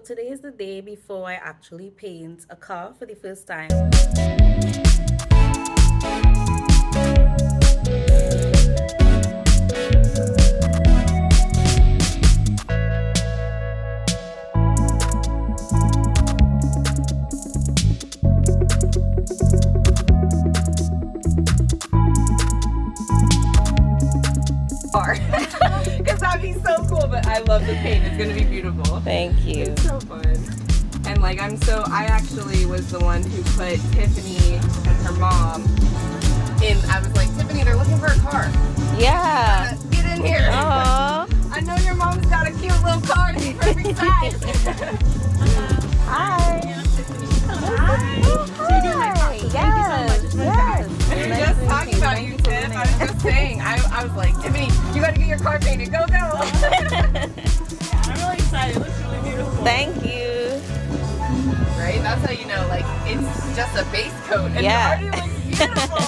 today is the day before I actually paint a car for the first time. Because that'd be so cool, but I love the paint. It's gonna be beautiful. Thank you. It's so fun. And like I actually was the one who put Tiffany and her mom in. I was like, Tiffany, they're looking for a car. Yeah. Get in here. Aww. I know your mom's got a cute little car to be perfect size. Hi. We were just talking about you, Tiff. I was just saying. I was like, Tiffany, you gotta get your car painted. Go, go. I'm really excited. It looks really beautiful. Thank you. Right? That's how you know, like, it's just a base coat and Yeah. it already looks beautiful.